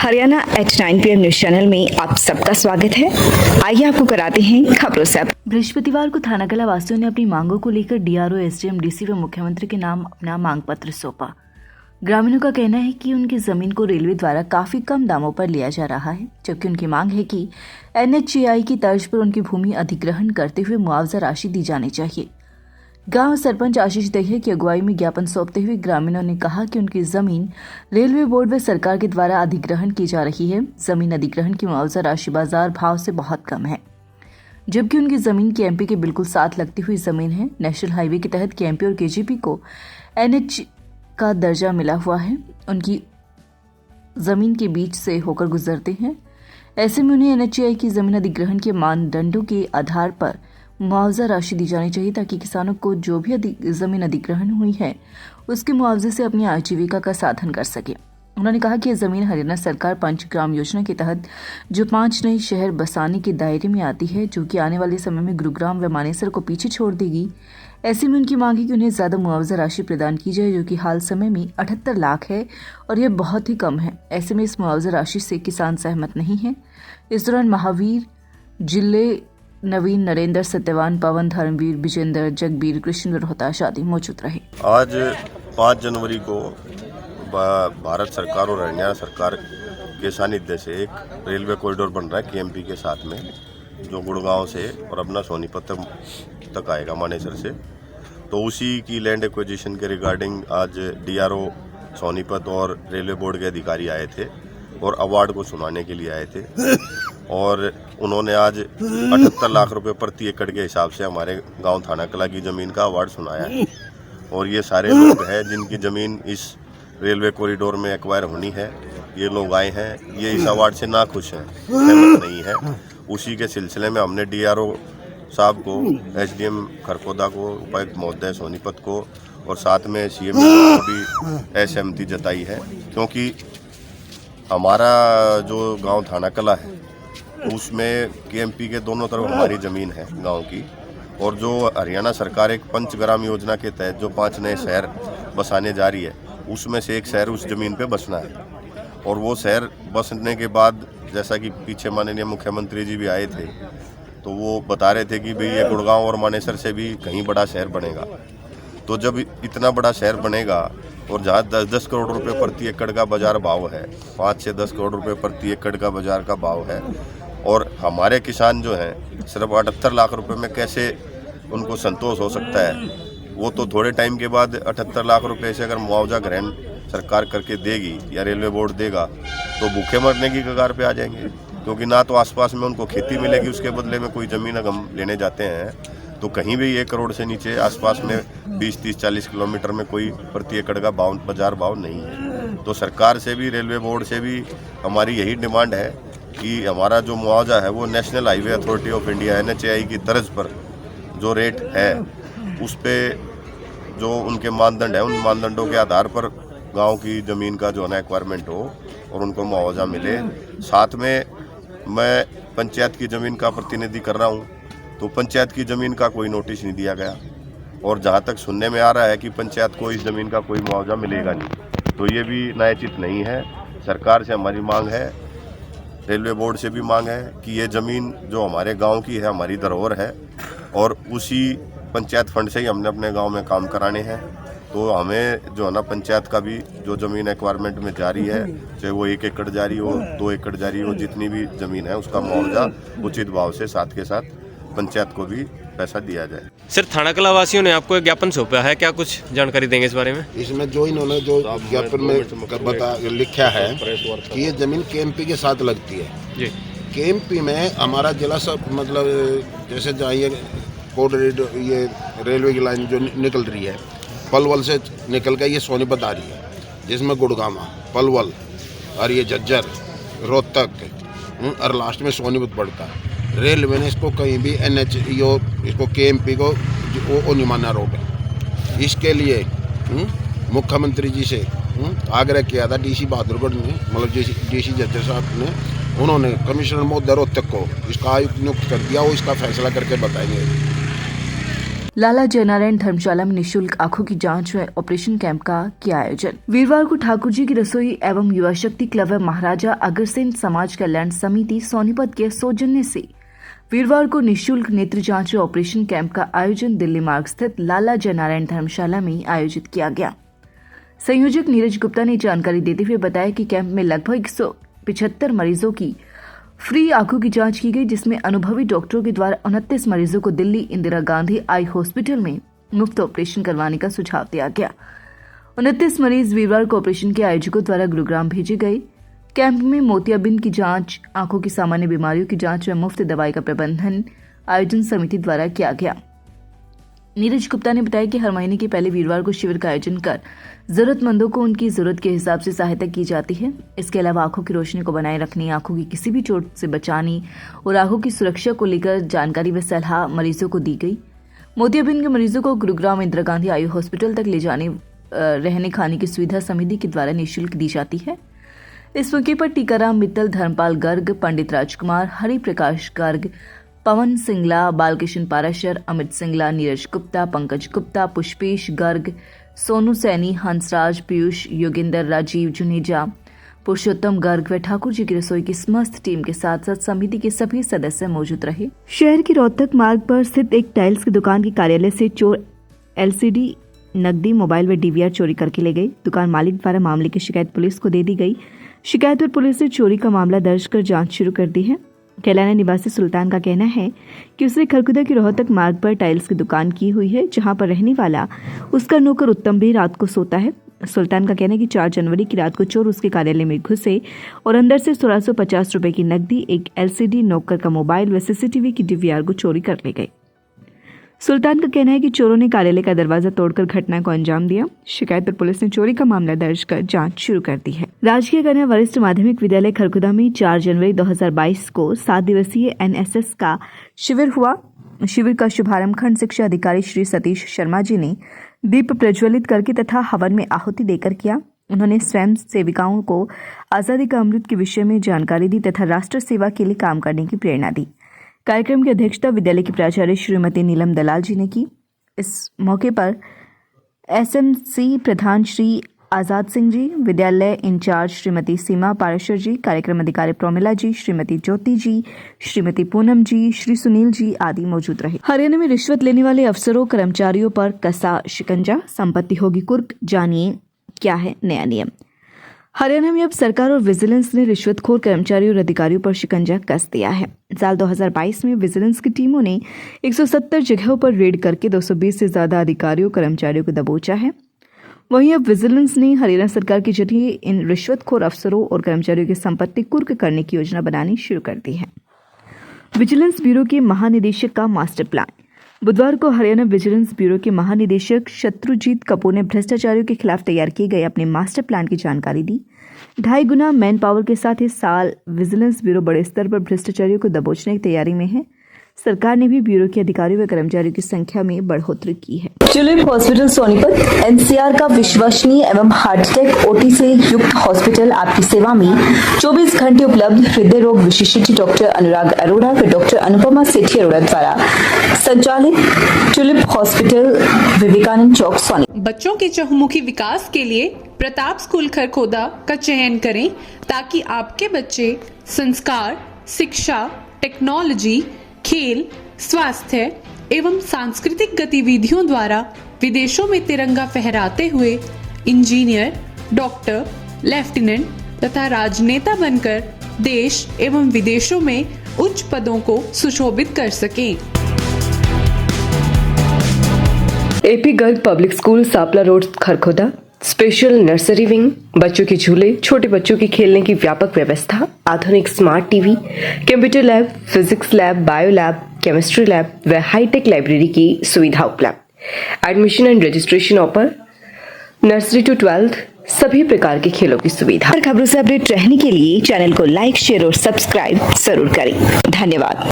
Haryana H9 PM news channel में आप सबका स्वागत है। आइए आपको कराते हैं खबरों से। बृहस्पतिवार को थानाकला वासियों ने अपनी मांगों को लेकर डीआरओ, एसडीएम, डीसी व मुख्यमंत्री के नाम अपना मांग पत्र सौंपा। ग्रामीणों का कहना है कि उनकी जमीन को रेलवे द्वारा काफी कम दामों पर लिया जा रहा है, जबकि उनकी मांग है कि NHAI की तर्ज पर उनकी भूमि अधिग्रहण करते हुए मुआवजा राशि दी जानी चाहिए। गांव सरपंच आशीष दहिया की अगुवाई में ज्ञापन सौंपते हुए ग्रामीणों ने कहा कि उनकी जमीन रेलवे बोर्ड व सरकार के द्वारा अधिग्रहण की जा रही है। जमीन अधिग्रहण की मुआवजा राशि बाजार भाव से बहुत कम है, जबकि उनकी जमीन KMP के बिल्कुल साथ लगती हुई जमीन है। नेशनल हाईवे के तहत KMP और KGP को NH का दर्जा मिला हुआ है, उनकी जमीन के बीच से होकर गुजरते हैं। ऐसे में उन्हें NHAI की जमीन अधिग्रहण के मानदंडों के आधार पर मुआवजा राशि दी जानी चाहिए, ताकि किसानों को जो भी जमीन अधिग्रहण हुई है उसके मुआवजे से अपनी आजीविका का साधन कर सके। उन्होंने कहा कि यह जमीन हरियाणा सरकार पंचग्राम योजना के तहत जो 5 नए शहर बसाने के दायरे में आती है, जो कि आने वाले समय में गुरुग्राम व मानेसर को पीछे छोड़ देगी। ऐसे में उनकी मांग है कि उन्हें ज्यादा मुआवजा राशि प्रदान की जाए, जो कि हाल समय में 78 लाख है और यह बहुत ही कम है। ऐसे में इस मुआवजा राशि से किसान सहमत नहीं है। इस दौरान महावीर, जिले, नवीन, नरेंद्र, सत्यवान, पवन, धर्मवीर, विजेंद्र, जगबीर, कृष्ण, रोहताश आदि मौजूद रहे। आज 5 जनवरी को भारत सरकार और हरियाणा सरकार के सानिध्य से एक रेलवे कॉरिडोर बन रहा है KMP के साथ में, जो गुड़गांव से और अपना सोनीपत तक आएगा मानेसर से। तो उसी की लैंड एक्विजिशन के रिगार्डिंग आज DRO सोनीपत और रेलवे बोर्ड के अधिकारी आए थे और अवार्ड को सुनाने के लिए आए थे। और उन्होंने आज 78 लाख रुपए प्रति एकड़ के हिसाब से हमारे गांव थानाकला की ज़मीन का अवार्ड सुनाया है। और ये सारे लोग हैं जिनकी ज़मीन इस रेलवे कॉरिडोर में एक्वायर होनी है। ये लोग आए हैं, ये इस अवार्ड से ना खुश हैं, सहमत नहीं है। उसी के सिलसिले में हमने DRO साहब को, SDM खरकोदा को, उपायुक्त महोदय सोनीपत को और साथ में CM को भी असहमति जताई है, क्योंकि हमारा जो गांव थानाकला है उसमें KMP के दोनों तरफ हमारी ज़मीन है गांव की। और जो हरियाणा सरकार एक पंचग्राम योजना के तहत जो 5 नए शहर बसाने जा रही है, उसमें से एक शहर उस ज़मीन पे बसना है। और वो शहर बसने के बाद, जैसा कि पीछे माननीय मुख्यमंत्री जी भी आए थे, तो वो बता रहे थे कि भाई ये गुड़गांव और मानेसर से भी कहीं बड़ा शहर बनेगा। तो जब इतना बड़ा शहर बनेगा और जहाँ 10-10 करोड़ रुपए प्रति एकड़ का बाजार भाव है, 5 से 10 करोड़ रुपए प्रति एकड़ का बाजार का भाव है, और हमारे किसान जो हैं सिर्फ 78 लाख रुपए में कैसे उनको संतोष हो सकता है? वो तो थोड़े टाइम के बाद 78 लाख रुपए से अगर मुआवजा ग्रहण सरकार करके देगी या रेलवे बोर्ड देगा, तो भूखे मरने की कगार पे आ जाएंगे, क्योंकि ना तो आसपास में उनको खेती मिलेगी, उसके बदले में कोई ज़मीन अगर हम लेने जाते हैं तो कहीं भी 1 करोड़ से नीचे आसपास में 20, 30, 40 किलोमीटर में कोई प्रति एकड़ का बाजार भाव नहीं है। तो सरकार से भी, रेलवे बोर्ड से भी हमारी यही डिमांड है कि हमारा जो मुआवजा है वो national highway authority of India NHAI की तर्ज पर जो रेट है, उस पे जो उनके मानदंड है, उन मानदंडों के आधार पर गांव की ज़मीन का जो है ना एक्वायरमेंट हो और उनको मुआवजा मिले। साथ में मैं पंचायत की ज़मीन का प्रतिनिधि कर रहा हूँ, तो पंचायत की ज़मीन का कोई नोटिस नहीं दिया गया, और जहाँ तक सुनने में आ रहा है कि पंचायत को इस ज़मीन का कोई मुआवजा मिलेगा नहीं। तो ये भी न्यायोचित नहीं है। सरकार से हमारी मांग है, रेलवे बोर्ड से भी मांग है कि ये ज़मीन जो हमारे गांव की है, हमारी धरोहर है, और उसी पंचायत फंड से ही हमने अपने गांव में काम कराने हैं। तो हमें जो है ना पंचायत का भी जो ज़मीन एक्वायरमेंट में जारी है, चाहे वो 1 एकड़ जारी हो, 2 एकड़ जारी हो, जितनी भी ज़मीन है उसका मुआवजा उचित भाव से साथ के साथ पंचायत को भी पैसा दिया जाए। सर, थानाकला वासियों ने आपको एक ज्ञापन सौंपा है, क्या कुछ जानकारी देंगे इस बारे में? इसमें जो इन्होंने जो ज्ञापन में लिखा है कि ये ज़मीन KMP के साथ लगती है जी। KMP में हमारा जिला सब, मतलब जैसे जहाँ ये ये रेलवे की लाइन जो निकल रही है, पलवल से निकल कर ये सोनीपत आ रही है, जिसमें गुड़गांव, पलवल और ये झज्जर, रोहतक और लास्ट में सोनीपत पड़ता है। रेलवे ने इसको कहीं भी इसको KMP को वो नहीं माना रोड है। इसके लिए मुख्यमंत्री जी से आग्रह किया था DC बहादुरगढ़ ने, मतलब DC झज्जर साहब ने, उन्होंने कमिश्नर महोदय रोहतक को इसका आयुक्त नियुक्त कर दिया, वो इसका फैसला करके बताएंगे। लाला जयनारायण धर्मशाला में निशुल्क आंखों की जांच व ऑपरेशन कैंप का किया आयोजन। वीरवार को ठाकुर जी की रसोई एवं युवा शक्ति क्लब व महाराजा अग्रसेन समाज कल्याण समिति सोनीपत के सौजन्य से वीरवार को निशुल्क नेत्र जांच व ऑपरेशन कैंप का आयोजन दिल्ली मार्ग स्थित लाला जयनारायण धर्मशाला में आयोजित किया गया। संयोजक नीरज गुप्ता ने जानकारी देते हुए बताया कि कैंप में लगभग 175 मरीजों की फ्री आंखों की जांच की गई, जिसमें अनुभवी डॉक्टरों के द्वारा 29 मरीजों को दिल्ली इंदिरा गांधी आई हॉस्पिटल में मुफ्त ऑपरेशन करवाने का सुझाव दिया गया। 29 मरीज वीरवार को ऑपरेशन के आयोजकों द्वारा गुरुग्राम भेजे गए। कैंप में मोतियाबिंद की जांच, आंखों की सामान्य बीमारियों की जांच व मुफ्त दवाई का प्रबंधन आयोजन समिति द्वारा किया गया। नीरज गुप्ता ने बताया कि हर महीने के पहले वीरवार को शिविर का आयोजन कर जरूरतमंदों को उनकी जरूरत के हिसाब से सहायता की जाती है। इसके अलावा आंखों की रोशनी को बनाए रखने, आंखों की किसी भी चोट से बचाने और आंखों की सुरक्षा को लेकर जानकारी व सलाह मरीजों को दी गई। मोतियाबिंद के मरीजों को गुरुग्राम इंदिरा गांधी आई हॉस्पिटल तक ले जाने, रहने खाने की सुविधा समिति के द्वारा निःशुल्क दी जाती है। इस मौके पर टीकाराम मित्तल, धर्मपाल गर्ग, पंडित राजकुमार, हरि प्रकाश गर्ग, पवन सिंगला, बालकृष्ण पाराशर, अमित सिंगला, नीरज गुप्ता, पंकज गुप्ता, पुष्पेश गर्ग, सोनू सैनी, हंसराज, पीयूष, योगेंद्र, राजीव जुनेजा, पुरुषोत्तम गर्ग व ठाकुर जी की रसोई की समस्त टीम के साथ साथ समिति के सभी सदस्य मौजूद रहे। शहर के रोहतक मार्ग पर स्थित एक टाइल्स की दुकान के कार्यालय से चोर एलसीडी, नकदी, मोबाइल व डीवीआर चोरी करके ले गए। दुकान मालिक द्वारा मामले की शिकायत पुलिस को दे दी गई। शिकायत पर पुलिस ने चोरी का मामला दर्ज कर जांच शुरू कर दी है। कैलाना निवासी सुल्तान का कहना है कि उसने खरखुदा की रोहतक मार्ग पर टाइल्स की दुकान की हुई है, जहां पर रहने वाला उसका नौकर उत्तम भी रात को सोता है। सुल्तान का कहना है कि 4 जनवरी की रात को चोर उसके कार्यालय में घुसे और अंदर से 1650 रुपए की नकदी, एक एलसीडी, नौकर का मोबाइल व सीसीटीवी की डीवीआर को चोरी कर ले गए। सुल्तान का कहना है कि चोरों ने कार्यालय का दरवाजा तोड़कर घटना को अंजाम दिया। शिकायत पर पुलिस ने चोरी का मामला दर्ज कर जांच शुरू कर दी है। राजकीय कन्या वरिष्ठ माध्यमिक विद्यालय खरखुदा में 4 जनवरी 2022 को 7 दिवसीय एनएसएस का शिविर हुआ। शिविर का शुभारंभ खंड शिक्षा अधिकारी श्री सतीश शर्मा जी ने दीप प्रज्वलित करके तथा हवन में आहुति देकर किया। उन्होंने स्वयं सेविकाओं को आजादी का अमृत के विषय में जानकारी दी तथा राष्ट्र सेवा के लिए काम करने की प्रेरणा दी। कार्यक्रम की अध्यक्षता विद्यालय की प्राचार्य श्रीमती नीलम दलाल जी ने की। इस मौके पर एसएमसी प्रधान श्री आजाद सिंह जी, विद्यालय इंचार्ज श्रीमती सीमा पाराशर जी, कार्यक्रम अधिकारी प्रोमिला जी, श्रीमती ज्योति जी, श्रीमती पूनम जी, श्री सुनील जी आदि मौजूद रहे। हरियाणा में रिश्वत लेने वाले अफसरों, कर्मचारियों पर कसा शिकंजा, संपत्ति होगी कुर्क, जानिए क्या है नया नियम। हरियाणा में अब सरकार और विजिलेंस ने रिश्वतखोर कर्मचारियों और अधिकारियों पर शिकंजा कस दिया है। साल 2022 में विजिलेंस की टीमों ने 170 जगहों पर रेड करके 220 से ज्यादा अधिकारियों कर्मचारियों को दबोचा है। वहीं अब विजिलेंस ने हरियाणा सरकार के जरिए इन रिश्वतखोर अफसरों और कर्मचारियों की संपत्ति कुर्क करने की योजना बनानी शुरू कर दी है। विजिलेंस ब्यूरो के महानिदेशक का मास्टर प्लान। बुधवार को हरियाणा विजिलेंस ब्यूरो के महानिदेशक शत्रुजीत कपूर ने भ्रष्टाचारियों के खिलाफ तैयार किए गए अपने मास्टर प्लान की जानकारी दी। 2.5 गुना मैन पावर के साथ इस साल विजिलेंस ब्यूरो बड़े स्तर पर भ्रष्टाचारियों को दबोचने की तैयारी में है। सरकार ने भी ब्यूरो के अधिकारियों व कर्मचारियों की संख्या में बढ़ोतरी की है। ट्यूलिप हॉस्पिटल सोनीपत एनसीआर का विश्वसनीय एवं हार्टटेक ओटी से युक्त हॉस्पिटल आपकी सेवा में 24 घंटे उपलब्ध। हृदय रोग विशेषज्ञ डॉक्टर अनुराग अरोड़ा व डॉक्टर अनुपमा सेठी अरोड़ा द्वारा संचालित ट्यूलिप हॉस्पिटल, विवेकानंद चौक, सोनीपत। बच्चों के चहुमुखी विकास के लिए प्रताप स्कूल खरखोदा का चयन करें ताकि आपके बच्चे संस्कार, शिक्षा, टेक्नोलॉजी, खेल, स्वास्थ्य एवं सांस्कृतिक गतिविधियों द्वारा विदेशों में तिरंगा फहराते हुए इंजीनियर, डॉक्टर, लेफ्टिनेंट तथा राजनेता बनकर देश एवं विदेशों में उच्च पदों को सुशोभित कर सकें। AP Garg public school, Sapla road, Kharkhoda. Special nursery wing, बच्चों के झूले, छोटे बच्चों के खेलने की व्यापक व्यवस्था, आधुनिक smart TV, computer lab, physics lab, bio lab, chemistry lab व हाईटेक लाइब्रेरी की सुविधा उपलब्ध। Admission and registration open. Nursery to 12 सभी प्रकार के खेलों की सुविधा। खबरों से अपडेट रहने के लिए चैनल को लाइक, शेयर और सब्सक्राइब जरूर करें। धन्यवाद।